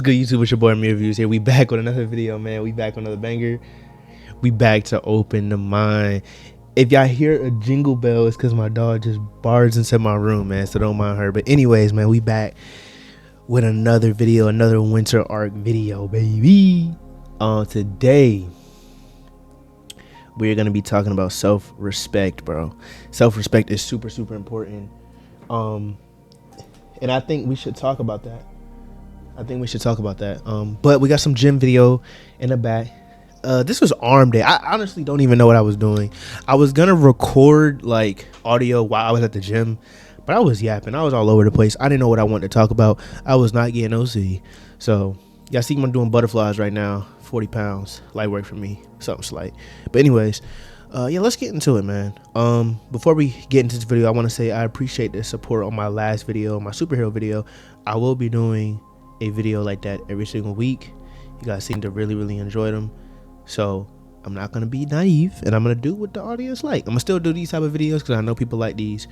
What's good, YouTube? It's your boy Amir Views here. We back with another video, man. We back with another banger. We back to open the mind. If y'all hear a jingle bell, it's because my dog just barged into my room, man. So don't mind her. But anyways, man, we back with another video, another winter arc video, baby. Today, we're gonna be talking about self-respect, bro. Self-respect is super, super important. And I think we should talk about that. But we got some gym video in the back. This was arm day. I honestly don't even know what I was doing. I was gonna record like audio while I was at the gym, but I was yapping. I was all over the place. I didn't know what I wanted to talk about. I was not getting OC. So y'all see I'm doing butterflies right now. 40 pounds, light work for me, something slight. But anyways, yeah, let's get into it, man. Before we get into this video, I want to say I appreciate the support on my last video, my superhero video. I will be doing a video like that every single week. You guys seem to really enjoy them, so I'm not gonna be naive and I'm gonna do what the audience like. I'm gonna still do these type of videos because I know people like these,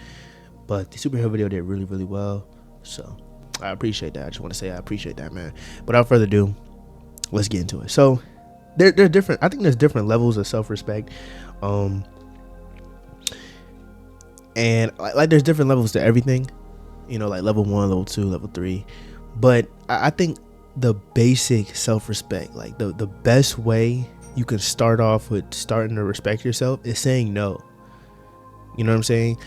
but the superhero video did really well, so I appreciate that. I just want to say I appreciate that, man. Without further ado, let's get into it. So they're different. I think there's different levels of self-respect, and like there's different levels to everything, you know, like level 1, level 2, level 3. But I think the basic self-respect, like the best way you can start off with starting to respect yourself is saying no. You know what I'm saying?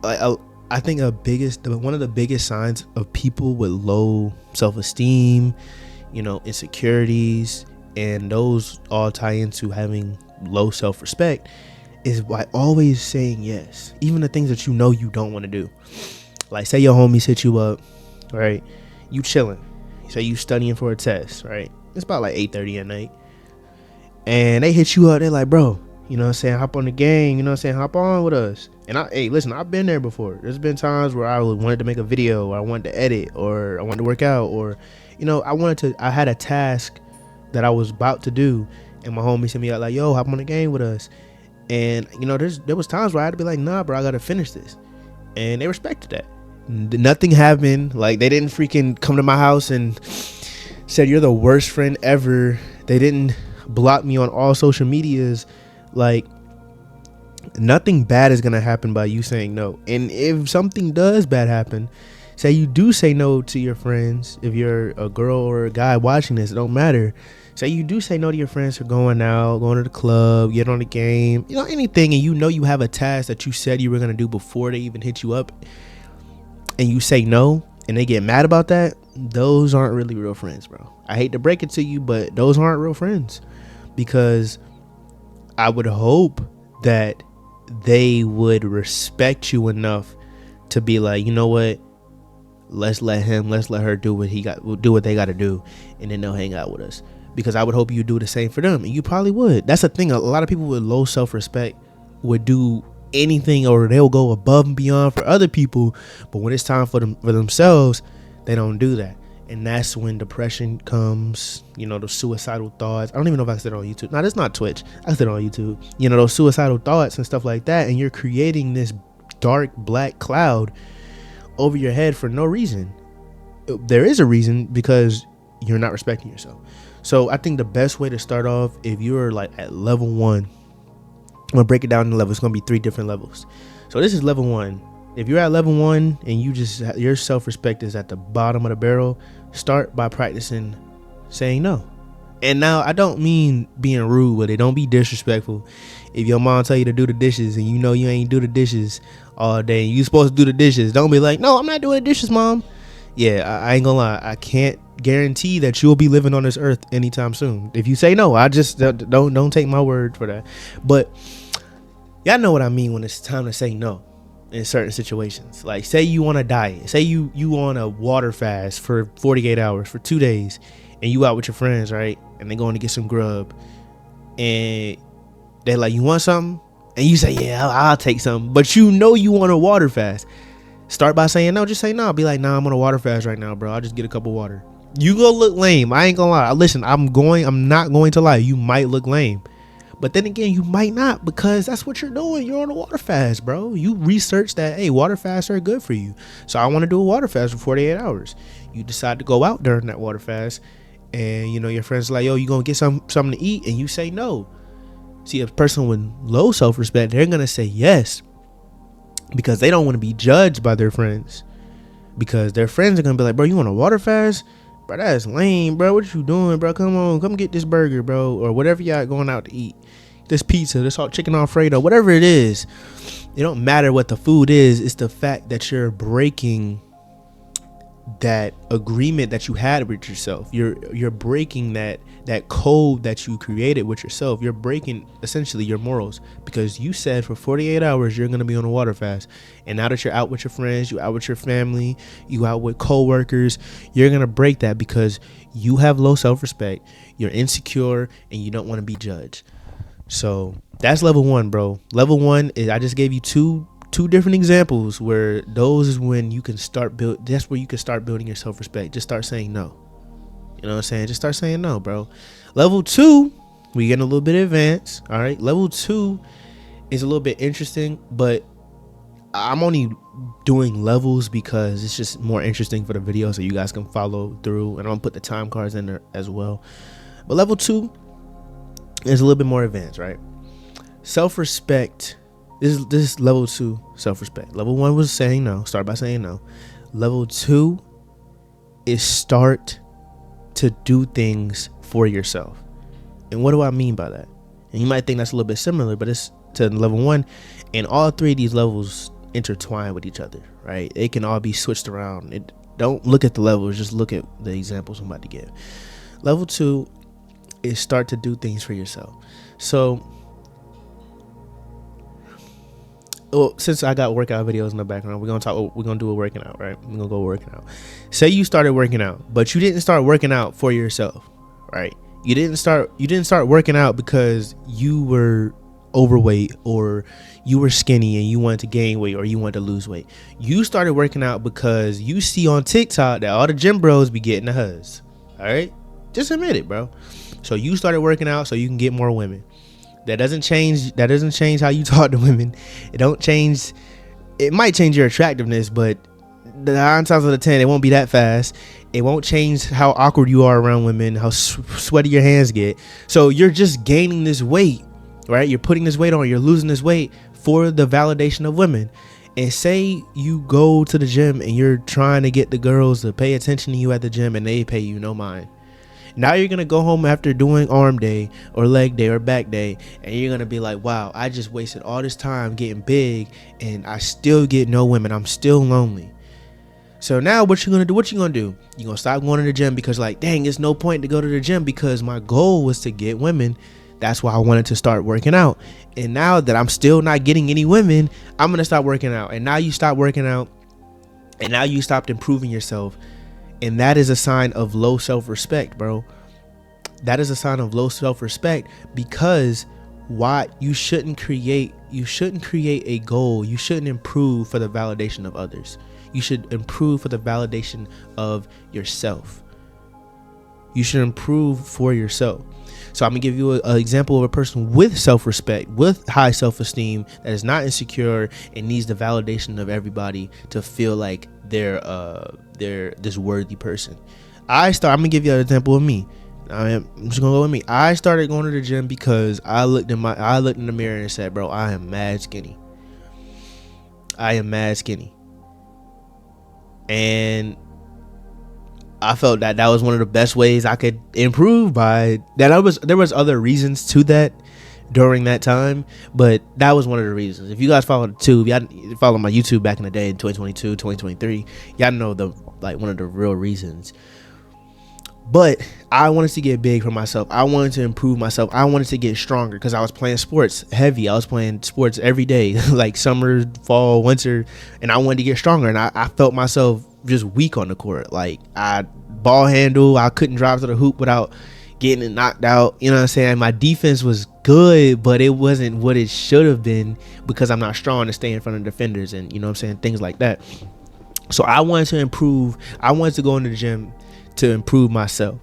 I think one of the biggest signs of people with low self-esteem, you know, insecurities, and those all tie into having low self-respect, is by always saying yes, even the things that you know you don't want to do. Like, say your homies hit you up, right? You chilling, say you studying for a test, right? It's about like 8:30 at night, and they hit you up. They're like, bro, you know what I'm saying, hop on the game, you know what I'm saying, hop on with us. And hey, listen, I've been there before. There's been times where I wanted to make a video, or I wanted to edit, or I wanted to work out, or, you know, I had a task that I was about to do, and my homie sent me out like, yo, hop on the game with us. And, you know, there was times where I had to be like, nah, bro, I gotta finish this. And they respected that. Nothing happened. Like, they didn't freaking come to my house and said you're the worst friend ever. They didn't block me on all social medias. Like, nothing bad is gonna happen by you saying no. And if something does bad happen, say you do say no to your friends. If you're a girl or a guy watching this, it don't matter. Say you do say no to your friends for going out, going to the club, get on the game, you know, anything, and you know you have a task that you said you were gonna do before they even hit you up, and you say no, and they get mad about that, those aren't really real friends, bro. I hate to break it to you, but those aren't real friends, because I would hope that they would respect you enough to be like, you know what, let's let her do what they got to do, and then they'll hang out with us. Because I would hope you do the same for them, and you probably would. That's the thing. A lot of people with low self-respect would do anything, or they'll go above and beyond for other people, but when it's time for themselves, they don't do that. And that's when depression comes, you know, those suicidal thoughts. I don't even know if I said it on YouTube. No, that's not Twitch. I said it on YouTube. You know, those suicidal thoughts and stuff like that, and you're creating this dark black cloud over your head for no reason. There is a reason, because you're not respecting yourself. So I think the best way to start off, if you're like at level 1, I'm gonna break it down in levels. It's gonna be 3 different levels. So this is level 1. If you're at level 1 and your self-respect is at the bottom of the barrel, start by practicing saying no. And now, I don't mean being rude with it. Don't be disrespectful. If your mom tell you to do the dishes and you know you ain't do the dishes all day, and you supposed to do the dishes, don't be like, no, I'm not doing the dishes, mom. Yeah, I ain't gonna lie, I can't guarantee that you'll be living on this earth anytime soon. If you say no, I just don't take my word for that. But y'all know what I mean when it's time to say no in certain situations. Like, say you on a diet, say you on a water fast for 48 hours for 2 days, and you out with your friends, right? And they going to get some grub, and they're like, you want something? And you say, yeah, I'll take something. But you know you want a water fast. Start by saying no. Just say no. Be like, nah, I'm on a water fast right now, bro. I'll just get a cup of water. You gonna look lame. I ain't gonna lie. Listen, I'm not going to lie. You might look lame, but then again, you might not, because that's what you're doing. You're on a water fast, bro. You research that, hey, water fasts are good for you. So I want to do a water fast for 48 hours. You decide to go out during that water fast, and you know your friends like, yo, you gonna get something to eat, and you say no. See, a person with low self-respect, they're gonna say yes because they don't want to be judged by their friends, because their friends are gonna be like, bro, you want a water fast? Bro, that's lame, bro. What you doing, bro? Come on, come get this burger, bro, or whatever y'all going out to eat. This pizza, this hot chicken Alfredo, whatever it is. It don't matter what the food is. It's the fact that you're breaking that agreement that you had with yourself. You're breaking that code that you created with yourself. You're breaking essentially your morals, because you said for 48 hours you're gonna be on a water fast, and now that you're out with your friends, you out with your family, you out with co-workers, you're gonna break that because you have low self-respect, you're insecure, and you don't want to be judged. So that's level 1, bro. Level 1 is, I just gave you two different examples where those is when you can start that's where you can start building your self-respect. Just start saying no. You know what I'm saying? Just start saying no, bro. Level 2, we getting a little bit advanced. All right. Level 2 is a little bit interesting, but I'm only doing levels because it's just more interesting for the video, so you guys can follow through, and I'm gonna put the time cards in there as well. But level 2 is a little bit more advanced, right? Self-respect. This is level 2 self-respect. Level 1 was saying no. Start by saying no. Level 2 is start to do things for yourself. And what do I mean by that? And you might think that's a little bit similar, but it's to level 1. And all 3 of these levels intertwine with each other, right? It can all be switched around. Don't look at the levels, just look at the examples I'm about to give. Level 2 is start to do things for yourself. So, since I got workout videos in the background, we're gonna do a working out, right? We're gonna go working out. Say you started working out, but you didn't start working out for yourself, right? You didn't start working out because you were overweight or you were skinny and you wanted to gain weight or you wanted to lose weight. You started working out because you see on TikTok that all the gym bros be getting the huzz. All right, just admit it, bro. So you started working out so you can get more women. That doesn't change how you talk to women. It might change your attractiveness, but the 9 times out of 10, it won't be that fast. It won't change how awkward you are around women, how sweaty your hands get. So you're just gaining this weight, right? You're putting this weight on, you're losing this weight for the validation of women. And say you go to the gym and you're trying to get the girls to pay attention to you at the gym and they pay you no mind. Now you're going to go home after doing arm day or leg day or back day, and you're going to be like, wow, I just wasted all this time getting big and I still get no women. I'm still lonely. So now what you going to do? You're going to stop going to the gym because like, dang, it's no point to go to the gym because my goal was to get women. That's why I wanted to start working out. And now that I'm still not getting any women, I'm going to stop working out. And now you stop working out, and now you stopped improving yourself. And that is a sign of low self-respect, bro. That is a sign of low self-respect, because why you shouldn't create a goal. You shouldn't improve for the validation of others. You should improve for the validation of yourself. You should improve for yourself. So I'm gonna give you an example of a person with self-respect, with high self-esteem, that is not insecure and needs the validation of everybody to feel like they're this worthy person. I'm gonna give you an example of me. I'm just gonna go with me. I started going to the gym because I looked in the mirror and said, bro, I am mad skinny. And I felt that was one of the best ways I could improve by that. There was other reasons to that during that time, but that was one of the reasons. If you guys follow my YouTube back in the day in 2022, 2023, y'all know one of the real reasons. But I wanted to get big for myself. I wanted to improve myself. I wanted to get stronger because I was playing sports heavy. I was playing sports every day, like summer, fall, winter, and I wanted to get stronger. And I felt myself just weak on the court. Like I ball handle, I couldn't drive to the hoop without getting it knocked out. You know what I'm saying? My defense was good, but it wasn't what it should have been because I'm not strong to stay in front of defenders, and you know what I'm saying, things like that. So I wanted to improve. I wanted to go into the gym to improve myself.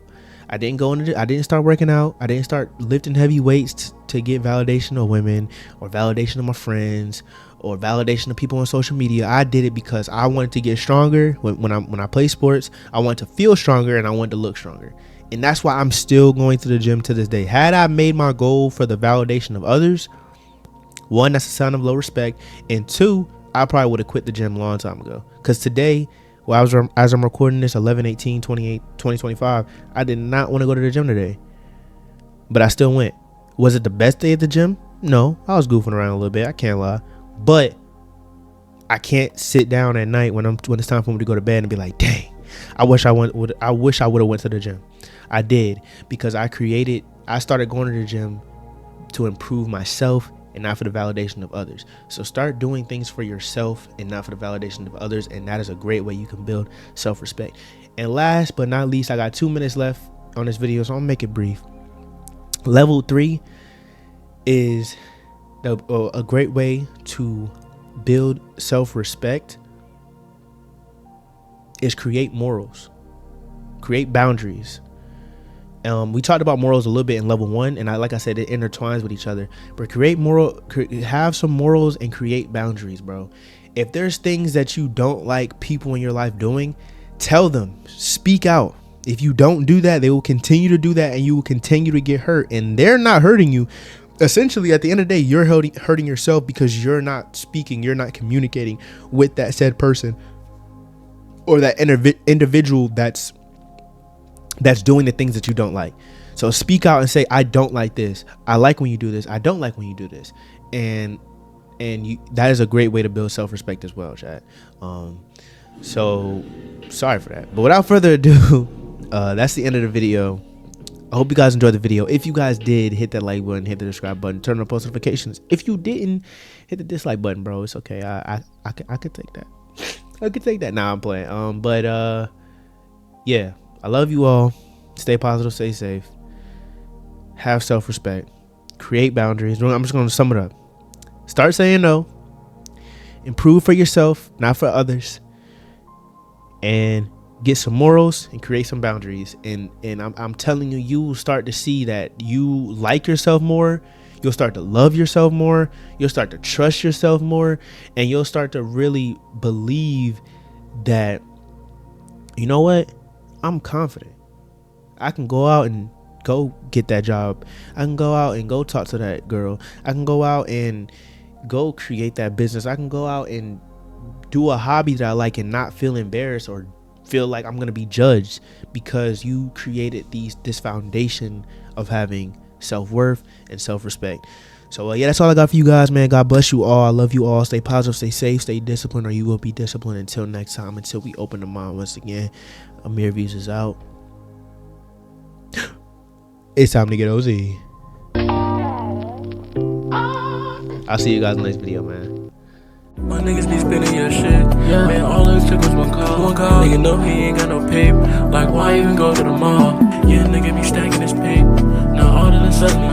I didn't start working out. I didn't start lifting heavy weights to get validation of women or validation of my friends or validation of people on social media. I did it because I wanted to get stronger. When I play sports, I wanted to feel stronger and I wanted to look stronger. And that's why I'm still going to the gym to this day. Had I made my goal for the validation of others, one, that's a sign of low respect. And two, I probably would have quit the gym a long time ago. Because today, as I'm recording this, 11/18/2025, I did not want to go to the gym today. But I still went. Was it the best day at the gym? No. I was goofing around a little bit. I can't lie. But I can't sit down at night when it's time for me to go to bed and be like, dang, I wish I would have went to the gym. I did, because I started going to the gym to improve myself and not for the validation of others. So start doing things for yourself and not for the validation of others, and that is a great way you can build self-respect. And last but not least, I got 2 minutes left on this video, so I'm gonna make it brief. Level 3 is a great way to build self-respect is create morals, create boundaries. We talked about morals a little bit in level 1, and like I said, it intertwines with each other. But have some morals and create boundaries, bro. If there's things that you don't like people in your life doing, tell them, speak out. If you don't do that, they will continue to do that, and you will continue to get hurt, and they're not hurting you. Essentially, at the end of the day, you're hurting yourself because you're not speaking, you're not communicating with that said person or that individual that's doing the things that you don't like. So speak out and say, I don't like this. I like when you do this. I don't like when you do this. And that is a great way to build self-respect as well, chat. So sorry for that. But without further ado, that's the end of the video. I hope you guys enjoyed the video. If you guys did, hit that like button, hit the subscribe button, turn on post notifications. If you didn't, hit the dislike button, bro. It's okay. I could take that. I could take that. Nah, I'm playing. Yeah. I love you all. Stay positive, stay safe. Have self-respect. Create boundaries. I'm just going to sum it up. Start saying no. Improve for yourself, not for others. And get some morals and create some boundaries. And I'm telling you, you will start to see that you like yourself more. You'll start to love yourself more. You'll start to trust yourself more. And you'll start to really believe that, you know what? I'm confident. I can go out and go get that job. I can go out and go talk to that girl. I can go out and go create that business. I can go out and do a hobby that I like and not feel embarrassed or feel like I'm going to be judged, because you created this foundation of having self-worth and self-respect. So yeah, that's all I got for you guys, man. God bless you all. I love you all. Stay positive, stay safe, stay disciplined, or you will be disciplined. Until next time, until we open the mind once again. Amir Views is out. It's time to get OZ. I'll see you guys in the next video, man. My niggas be spinning your shit. Yeah. Man, all it took was one call. Nigga know he ain't got no paper. Like, why even go to the mall? Yeah, nigga be stacking his paper. Now all of a sudden